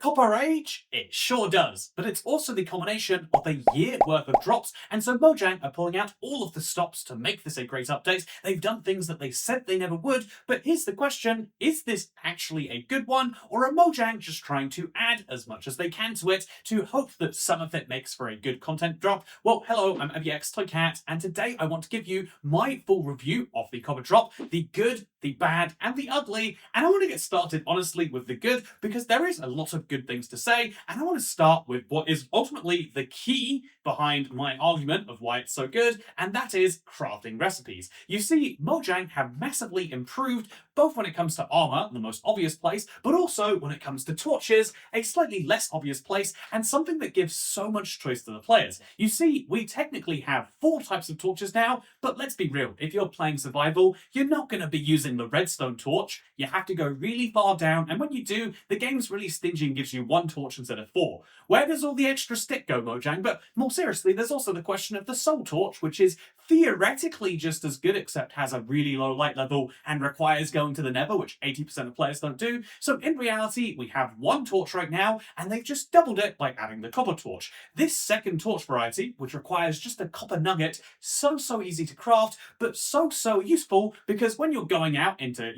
Copper Age? It sure does, but it's also the culmination of a year worth of drops, and so Mojang are pulling out all of the stops to make this a great update. They've done things that they said they never would, but here's the question, is this actually a good one, or are Mojang just trying to add as much as they can to it to hope that some of it makes for a good content drop? Well, hello, I'm ABXToyCat, and today I want to give you my full review of the Copper drop, the good, the bad, and the ugly, and I want to get started honestly with the good, because there is a lot of good things to say, and I want to start with what is ultimately the key behind my argument of why it's so good, and that is crafting recipes. You see, Mojang have massively improved both when it comes to armor, the most obvious place, but also when it comes to torches, a slightly less obvious place, and something that gives so much choice to the players. You see, we technically have 4 types of torches now, but let's be real, if you're playing survival, you're not going to be using the redstone torch. You have to go really far down, and when you do, the game's really stingy and gives you 1 torch instead of 4. Where does all the extra stick go, Mojang? But more seriously, there's also the question of the soul torch, which is theoretically just as good, except has a really low light level and requires going to the nether, which 80% of players don't do. So in reality, we have 1 torch right now, and they've just doubled it by adding the copper torch. This second torch variety, which requires just a copper nugget, so easy to craft, but so useful, because when you're going out into,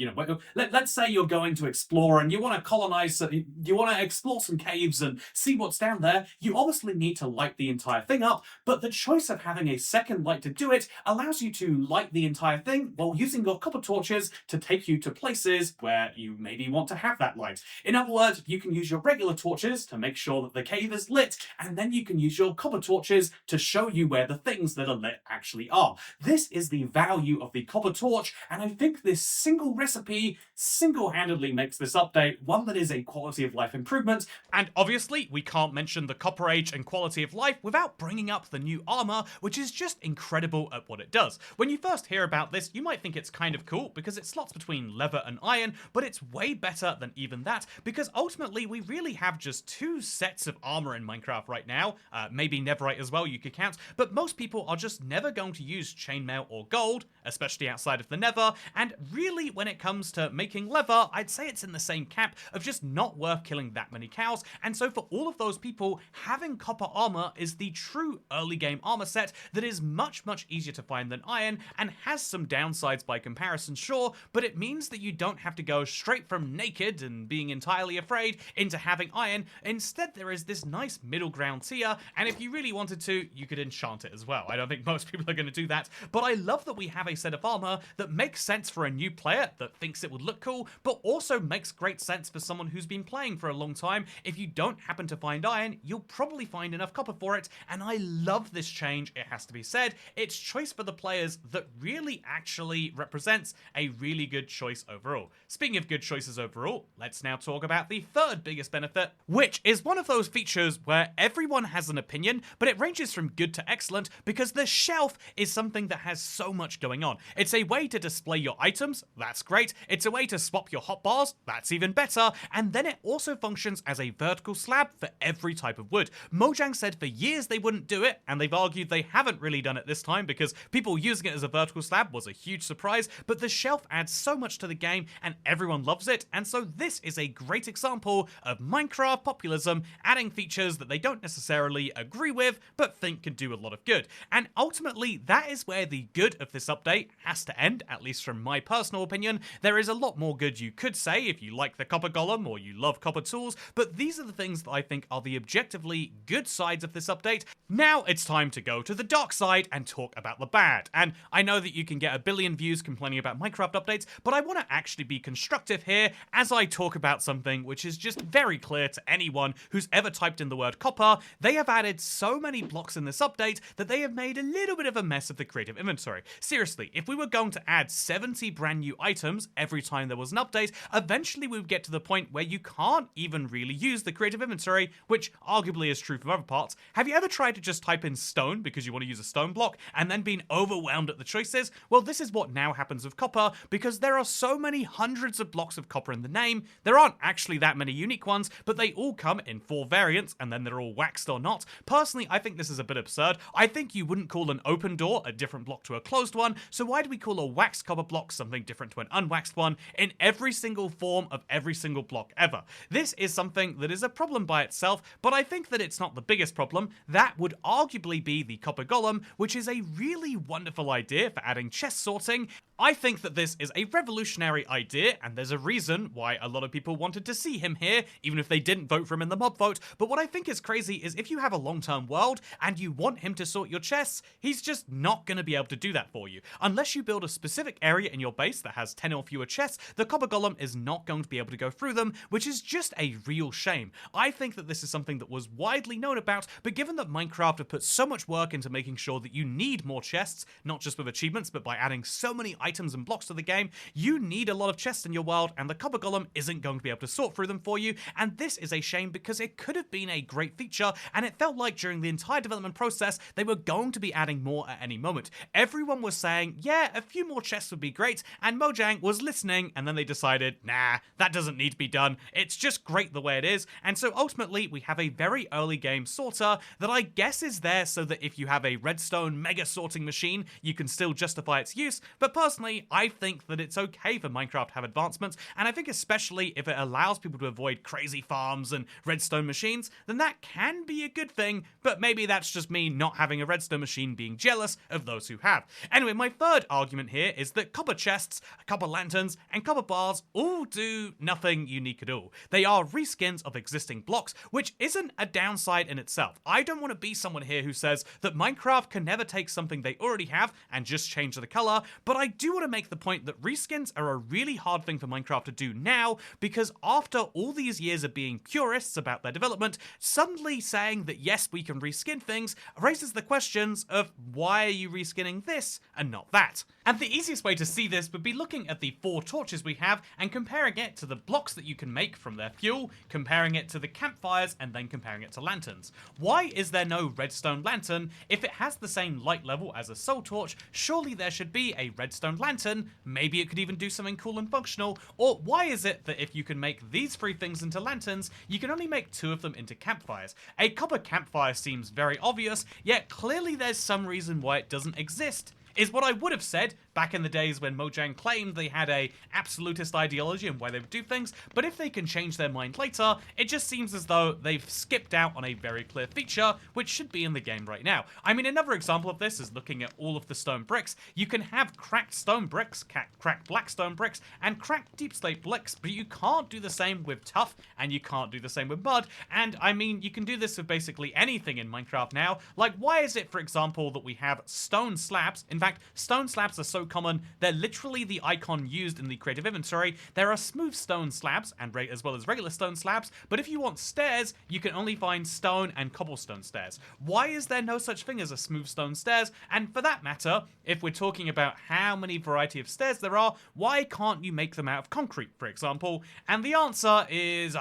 let's say you're going to explore and you want to colonize, you want to explore some caves and see what's down there, you obviously need to light the entire thing up, but the choice of having a second light to do it allows you to light the entire thing while using your copper torches to take you to places where you maybe want to have that light. In other words, you can use your regular torches to make sure that the cave is lit, and then you can use your copper torches to show you where the things that are lit actually are. This is the value of the copper torch, and I think this single recipe single-handedly makes this update one that is a quality of life improvement. And obviously, we can't mention the Copper Age and quality of life without bringing up the new armor, which is just incredible at what it does. When you first hear about this, you might think it's kind of cool because it slots between leather and iron, but it's way better than even that, because ultimately we really have just 2 sets of armor in Minecraft right now, maybe netherite as well you could count, but most people are just never going to use chainmail or gold, especially outside of the nether, and really when it comes to making leather, I'd say it's in the same camp of just not worth killing that many cows, and so for all of those people, having copper armor is the true early game armor set that is much easier to find than iron, and has some downsides by comparison, sure, but it means that you don't have to go straight from naked and being entirely afraid into having iron. Instead, there is this nice middle ground tier, and if you really wanted to, you could enchant it as well. I don't think most people are going to do that, but I love that we have a set of armor that makes sense for a new player that thinks it would look cool, but also makes great sense for someone who's been playing for a long time. If you don't happen to find iron, you'll probably find enough copper for it, and I love this change, it has to be said. It's choice for the players that really actually represents a really good choice overall. Speaking of good choices overall, let's now talk about the third biggest benefit, which is one of those features where everyone has an opinion, but it ranges from good to excellent, because the shelf is something that has so much going on. It's a way to display your items, that's great. It's a way to swap your hotbars, that's even better. And then it also functions as a vertical slab for every type of wood. Mojang said for years they wouldn't do it, and they've argued they haven't really done it this time because people using it as a vertical slab was a huge surprise, but the shelf adds so much to the game and everyone loves it, and so this is a great example of Minecraft populism adding features that they don't necessarily agree with, but think can do a lot of good. And ultimately, that is where the good of this update has to end, at least from my personal opinion. There is a lot more good you could say if you like the copper golem or you love copper tools, but these are the things that I think are the objectively good sides of this update. Now it's time to go to the dark side and talk about the bad. And I know that you can get a billion views complaining about Minecraft updates, but I want to actually be constructive here as I talk about something which is just very clear to anyone who's ever typed in the word copper. They have added so many blocks in this update that they have made a little bit of a mess of the creative inventory. Seriously, if we were going to add 70 brand new items every time there was an update, eventually we would get to the point where you can't even really use the creative inventory, which arguably is true for other parts. Have you ever tried to just type in stone because you want to use a stone block and then been overwhelmed at the choices? Well, this is what now happens with copper, because there are so many hundreds of blocks of copper in the name. There aren't actually that many unique ones, but they all come in 4 variants, and then they're all waxed or not. Personally, I think this is a bit absurd. I think you wouldn't call an open door a different block to a closed one, so why do we call a waxed copper block something different to an unwaxed one in every single form of every single block ever? This is something that is a problem by itself, but I think that it's not the biggest problem. That would arguably be the copper golem, which is a really wonderful idea for adding chest sorting. I think that this is a revolutionary idea, and there's a reason why a lot of people wanted to see him here, even if they didn't vote for him in the mob vote. But what I think is crazy is if you have a long-term world and you want him to sort your chests, he's just not going to be able to do that for you. Unless you build a specific area in your base that has 10 or fewer chests, the copper golem is not going to be able to go through them, which is just a real shame. I think that this is something that was widely known about, but given that Minecraft have put so much work into making sure that you need more chests, not just with achievements, but by adding so many items and blocks to the game, you need a lot of chests in your world, and the copper golem isn't going to be able to sort through them for you, and this is a shame because it could have been a great feature, and it felt like during the entire development process, they were going to be adding more at any moment. Everyone was saying, yeah, a few more chests would be great, and Mojang was listening, and then they decided, nah, that doesn't need to be done, it's just great the way it is, and so ultimately, we have a very early game sorter that I guess is there so that if you have a redstone mega sorting machine, you can still justify its use, but personally, I think that it's okay for Minecraft to have advancements, and I think especially if it allows people to avoid crazy farms and redstone machines, then that can be a good thing, but maybe that's just me not having a redstone machine being jealous of those who have. Anyway, my third argument here is that copper chests, copper lanterns, and copper bars all do nothing unique at all. They are reskins of existing blocks, which isn't a downside in itself. I don't want to be someone here who says that Minecraft can never take something they already have and just change the color, but I do want to make the point that reskins are a really hard thing for Minecraft to do now, because after all these years of being purists about their development, suddenly saying that yes, we can reskin things raises the questions of why are you reskinning this and not that? And the easiest way to see this would be looking at the 4 torches we have and comparing it to the blocks that you can make from their fuel, comparing it to the campfires, and then comparing it to lanterns. Why is there no redstone lantern? If it has the same light level as a soul torch, surely there should be a redstone lantern. Maybe it could even do something cool and functional. Or why is it that if you can make these 3 things into lanterns, you can only make 2 of them into campfires? A copper campfire seems very obvious, yet clearly there's some reason why it doesn't exist. Is what I would have said back in the days when Mojang claimed they had a absolutist ideology and why they would do things, but if they can change their mind later, it just seems as though they've skipped out on a very clear feature, which should be in the game right now. I mean, another example of this is looking at all of the stone bricks. You can have cracked stone bricks, cracked black stone bricks, and cracked deep slate bricks, but you can't do the same with tuff, and you can't do the same with mud, and I mean, you can do this with basically anything in Minecraft now. Like, why is it, for example, that we have stone slabs? In fact, stone slabs are so common, they're literally the icon used in the creative inventory. There are smooth stone slabs, and as well as regular stone slabs, but if you want stairs, you can only find stone and cobblestone stairs. Why is there no such thing as a smooth stone stairs? And for that matter, if we're talking about how many variety of stairs there are, why can't you make them out of concrete, for example? And the answer is,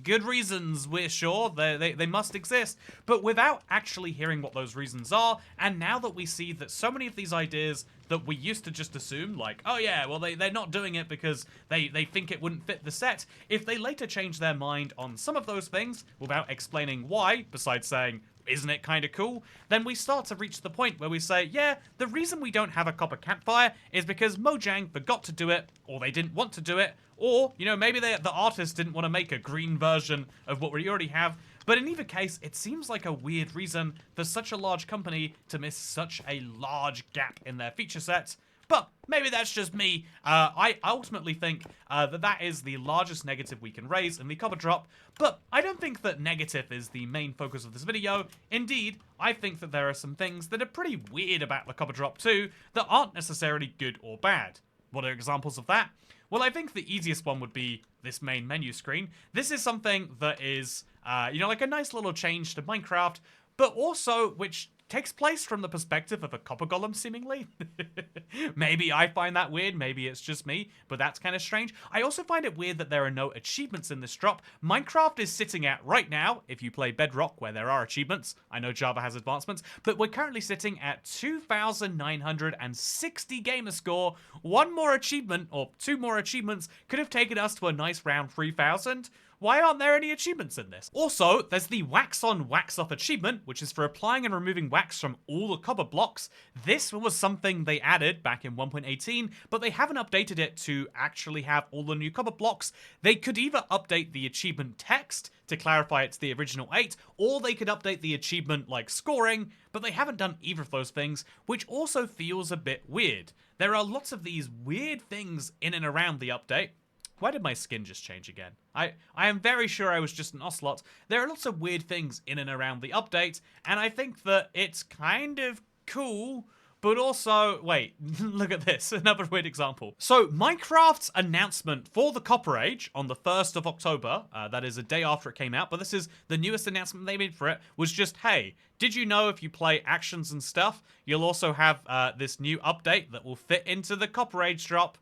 good reasons, we're sure. They must exist, but without actually hearing what those reasons are, and now that we see that so many of these ideas that we used to just assume, like, oh yeah, well they're not doing it because they think it wouldn't fit the set, if they later change their mind on some of those things without explaining why, besides saying, isn't it kind of cool? Then we start to reach the point where we say, yeah, the reason we don't have a copper campfire is because Mojang forgot to do it, or they didn't want to do it, or, you know, maybe the artist didn't want to make a green version of what we already have. But in either case, it seems like a weird reason for such a large company to miss such a large gap in their feature set. But maybe that's just me. I ultimately think that is the largest negative we can raise in the copper drop, but I don't think that negative is the main focus of this video. Indeed, I think that there are some things that are pretty weird about the copper drop too that aren't necessarily good or bad. What are examples of that? Well, I think the easiest one would be this main menu screen. This is something that is, you know, like a nice little change to Minecraft, but also which takes place from the perspective of a copper golem, seemingly. Maybe I find that weird, maybe it's just me, but that's kind of strange. I also find it weird that there are no achievements in this drop. Minecraft is sitting at, right now, if you play Bedrock, where there are achievements, I know Java has advancements, but we're currently sitting at 2,960 gamer score. One more achievement, or 2 more achievements, could have taken us to a nice round 3,000. Why aren't there any achievements in this? Also, there's the wax on, wax off achievement, which is for applying and removing wax from all the copper blocks. This was something they added back in 1.18, but they haven't updated it to actually have all the new copper blocks. They could either update the achievement text to clarify it's the original 8, or they could update the achievement like scoring, but they haven't done either of those things, which also feels a bit weird. There are lots of these weird things in and around the update. Why did my skin just change again? I am very sure I was just an ocelot. There are lots of weird things in and around the update, and I think that it's kind of cool, but also, wait, look at this, another weird example. So Minecraft's announcement for the Copper Age on the 1st of October, that is a day after it came out, but this is the newest announcement they made for it, was just, hey, did you know if you play actions and stuff, you'll also have this new update that will fit into the Copper Age drop?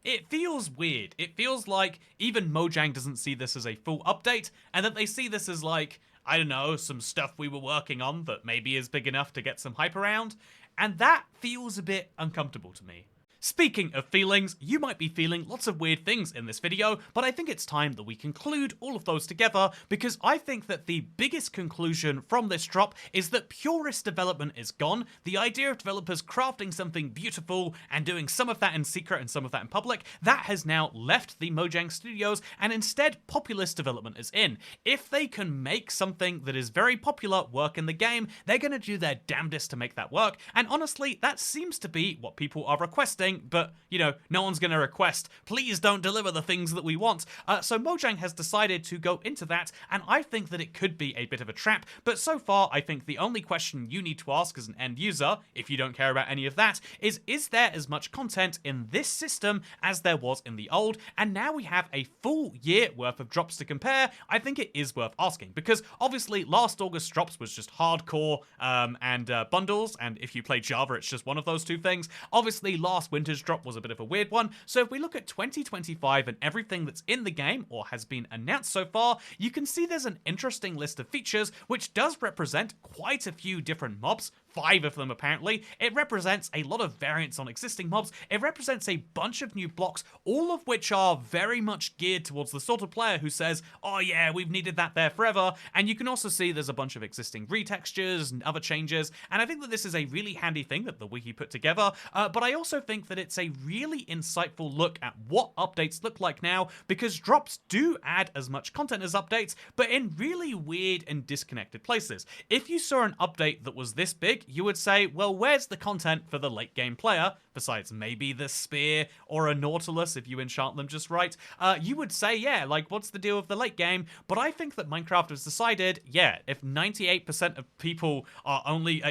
It feels weird. It feels like even Mojang doesn't see this as a full update, and that they see this as like, I don't know, some stuff we were working on that maybe is big enough to get some hype around, and that feels a bit uncomfortable to me. Speaking of feelings, you might be feeling lots of weird things in this video, but I think it's time that we conclude all of those together, because I think that the biggest conclusion from this drop is that purist development is gone. The idea of developers crafting something beautiful and doing some of that in secret and some of that in public, that has now left the Mojang Studios, and instead populist development is in. If they can make something that is very popular work in the game, they're going to do their damnedest to make that work, and honestly, that seems to be what people are requesting. But, you know, no one's going to request, please don't deliver the things that we want. So Mojang has decided to go into that, and I think that it could be a bit of a trap. But so far, I think the only question you need to ask as an end user, if you don't care about any of that, is there as much content in this system as there was in the old? And now we have a full year worth of drops to compare. I think it is worth asking, because obviously last August drops was just hardcore and bundles, and if you play Java, it's just one of those two things. Obviously, last winter's drop was a bit of a weird one, so if we look at 2025 and everything that's in the game or has been announced so far, you can see there's an interesting list of features which does represent quite a few different mobs. 5 of them apparently. It represents a lot of variants on existing mobs. It represents a bunch of new blocks, all of which are very much geared towards the sort of player who says, oh yeah, we've needed that there forever. And you can also see there's a bunch of existing retextures and other changes, and I think that this is a really handy thing that the wiki put together, but I also think that it's a really insightful look at what updates look like now, because drops do add as much content as updates, but in really weird and disconnected places. If you saw an update that was this big, you would say, well, where's the content for the late game player, besides maybe the spear or a Nautilus if you enchant them just right? You would say, yeah, like, what's the deal with the late game? But I think that Minecraft has decided, yeah, if 98% of people are only,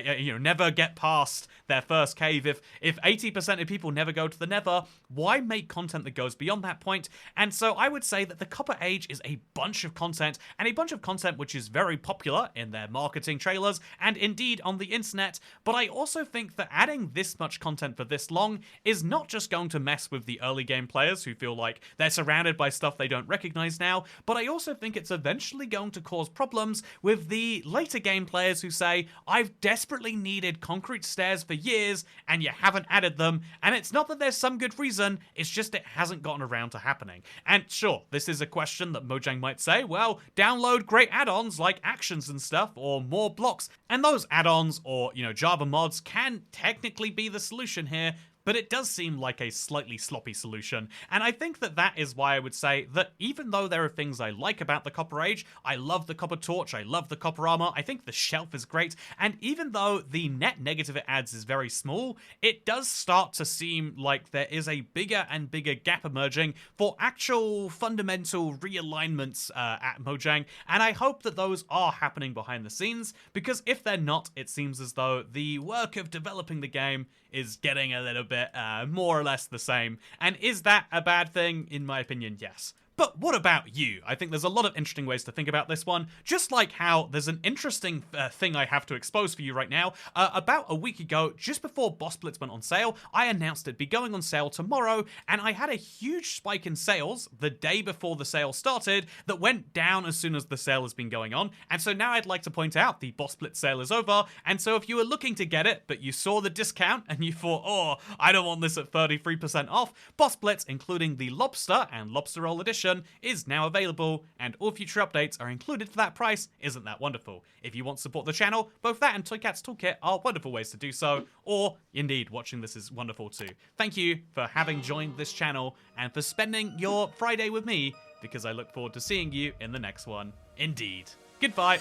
never get past their first cave, if 80% of people never go to the nether, why make content that goes beyond that point? And so I would say that the Copper Age is a bunch of content, and a bunch of content which is very popular in their marketing trailers, and indeed on the internet, but I also think that adding this much content for this long is not just going to mess with the early game players who feel like they're surrounded by stuff they don't recognize now, but I also think it's eventually going to cause problems with the later game players who say, I've desperately needed concrete stairs for years and you haven't added them, and it's not that there's some good reason, it's just it hasn't gotten around to happening. And sure, this is a question that Mojang might say, well, download great add-ons like actions and stuff, or more blocks, and those add-ons or Java mods can technically be the solution here, but it does seem like a slightly sloppy solution. And I think that that is why I would say that even though there are things I like about the Copper Age, I love the Copper Torch, I love the Copper Armor, I think the Shelf is great, and even though the net negative it adds is very small, it does start to seem like there is a bigger and bigger gap emerging for actual fundamental realignments at Mojang, and I hope that those are happening behind the scenes, because if they're not, it seems as though the work of developing the game is getting a little bit more or less the same. And is that a bad thing? In my opinion, yes. But what about you? I think there's a lot of interesting ways to think about this one, just like how there's an interesting thing I have to expose for you right now. About a week ago, just before Boss Blitz went on sale, I announced it'd be going on sale tomorrow, and I had a huge spike in sales the day before the sale started that went down as soon as the sale has been going on. And so now I'd like to point out the Boss Blitz sale is over, and so if you were looking to get it, but you saw the discount and you thought, oh, I don't want this at 33% off, Boss Blitz, including the Lobster and Lobster Roll Edition, version is now available, and all future updates are included for that price. Isn't that wonderful? If you want to support the channel, both that and Toy Cat's Toolkit are wonderful ways to do so, or indeed, watching this is wonderful too. Thank you for having joined this channel and for spending your Friday with me, because I look forward to seeing you in the next one. Indeed. Goodbye.